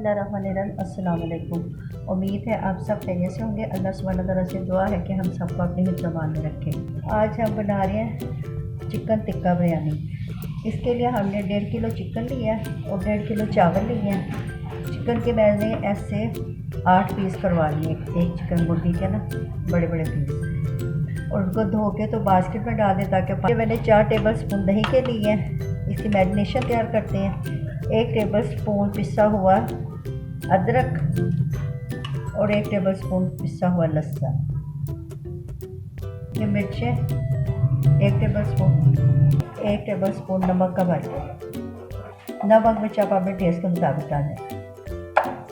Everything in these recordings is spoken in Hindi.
बिस्मिल्लाहिर्रहमानिर्रहीम। अस्सलाम वालेकुम। उम्मीद है आप सब खैरियत से होंगे। अल्लाह सुब्हानहू तआला से दुआ है कि हम सबको अपने हिफ्ज़-ए-मान में रखें। आज हम बना रहे हैं चिकन टिक्का बिरयानी। इसके लिए हमने 1.5 किलो चिकन लिया और 1.5 किलो चावल लिए हैं। चिकन के मैंने ऐसे 8 पीस करवा लिए, एक चिकन मुर्गी के ना बड़े बड़े पीस, और उनको धो के तो बास्केट में डाल दें ताकि मैंने 4 टेबल स्पून दही के लिए हैं। इसकी मैरिनेशन तैयार करते हैं। 1 टेबल स्पून पिसा हुआ अदरक और 1 टेबल स्पून पिसा हुआ लहसुन। ये मिर्चें 1 टेबल स्पून नमक का भर। नमक मिर्च आप अपने टेस्ट के मुताबिक डालें।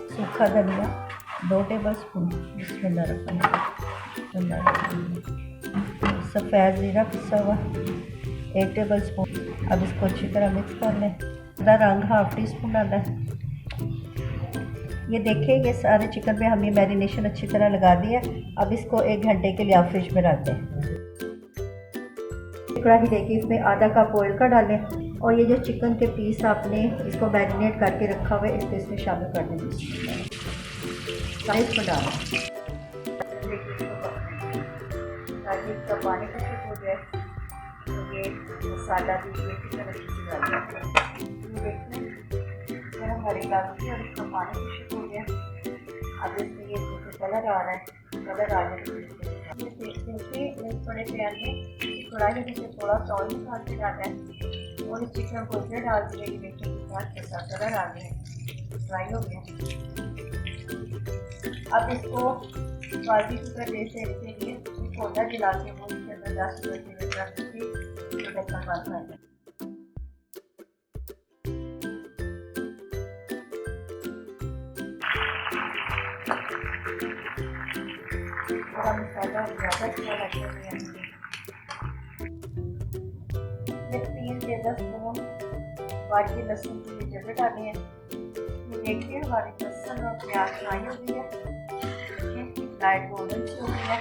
सूखा धनिया 2 टेबल स्पून। सफ़ेद ज़ीरा पिसा हुआ 1 टेबल स्पून। अब इसको अच्छी तरह मिक्स कर लें। आधा रंग 1/2 टी स्पून डाला है। ये देखिए, ये सारे चिकन पे हमने मैरिनेशन अच्छी तरह लगा दिया। अब इसको 1 घंटे के लिए आप फ्रिज में रख दें। कढ़ाई लेके इसमें आधा कप ऑयल का डालें और ये जो चिकन के पीस आपने इसको मैरिनेट करके रखा हुआ है इसको इसमें शामिल कर दें। इसको डालें ताकि इसका पानी खुश्क हो जाए। तो ये मसाला भी ये चिकन अच्छी सी डाल देखें हरी इलायची और इसका पानी खुश्क हो गया। अब इसमें ये कलर आ रहा है, कलर आ जाए देखिए एक बड़े पैन में कढ़ाई में से थोड़ा सा ऑयल निकाल के डाला है और इस चिकन को इसमें डाल दिया। ये देखिए कैसा कलर आ गया, फ्राई हो गया। अब इसको बाजी की तरह देर से के लिए पौधा जला के वो इसके अंदर 10 मिनट रख के ढक्कन बंद कर दें। मसाला ज़्यादा अच्छा लगता है। ये 3 टेबल स्पून बाकी लहसुन की जगह डाले हैं। ये देखिए हमारी लहसुन और प्याज फ्राई हो गई है, लाइट गोल्डन सी हो गई है।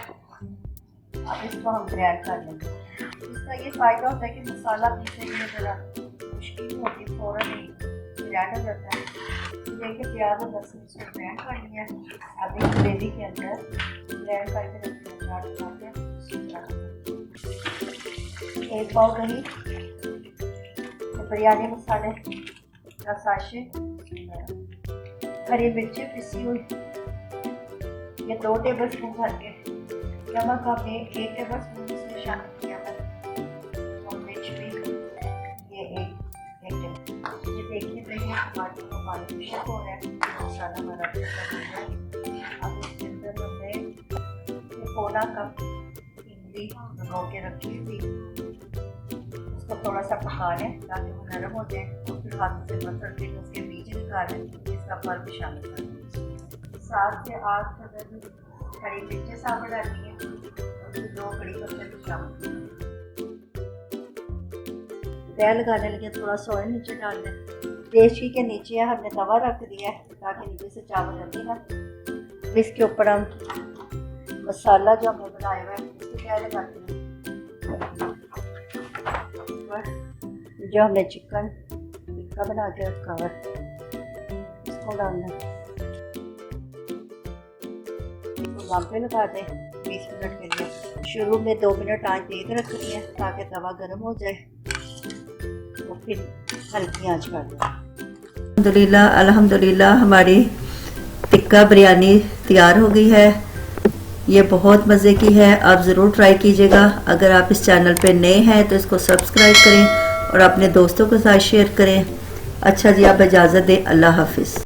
अब इसको हम ग्राइंड कर लेंगे। इसका ये फ़ायदा होता है कि मसाला पीछे में ज़रा मुश्किल होती है, फ़ौरन ही ग्राइंड हो जाता है। देखिए प्याज और लहसुन इसको ग्राइंड कर लिया। अब इस ग्रेवी के अंदर ग्राइंड करके रखते हैं 1 पाव दही, बिरयानी मसाले का साशे, हरी मिर्ची पिसी हुई, ये 2 टेबल स्पून भर के। नमक आपने 1 टेबल स्पून इसमें शामिल किया है और मिर्च भी ये 1 टेबल। ये देखिए टमाटर को पानी खुश्क हो रहा है, मसाला हमारा है। अब इसके अंदर हमने पौना कप इमली भिगो के रखी थी, उसको थोड़ा सा पका लें ताकि वो नरम हो जाए और फिर हाथ से मसल के उसके बीज निकालें। इसका फल भी शामिल करें। 7 से 8 हरी मिर्चें साबुत डाली हैं और 2 कड़ी पत्ते भी शामिल करें। तय लगाने लगे थोड़ा सा ऑयल नीचे डाल दें। देशी के नीचे हमने तवा रख दिया है ताकि नीचे से चावल जल्दी ना। इसके ऊपर हम मसाला जो हमने बनाया हुआ है इसको क्या लगाते हैं। जो हमने चिकन टिक्का बना के रखा है इसको डालना है। दम पे लगा दें 20 मिनट के लिए। शुरू में 2 मिनट आंच तेज रखनी है ताकि तवा गर्म हो जाए और फिर हल्की आंच कर दें। अल्हम्दुलिल्लाह हमारी टिक्का बिरयानी तैयार हो गई है। ये बहुत मज़े की है, आप ज़रूर ट्राई कीजिएगा। अगर आप इस चैनल पे नए हैं तो इसको सब्सक्राइब करें और अपने दोस्तों के साथ शेयर करें। अच्छा जी, आप इजाज़त दें। अल्लाह हाफिज़।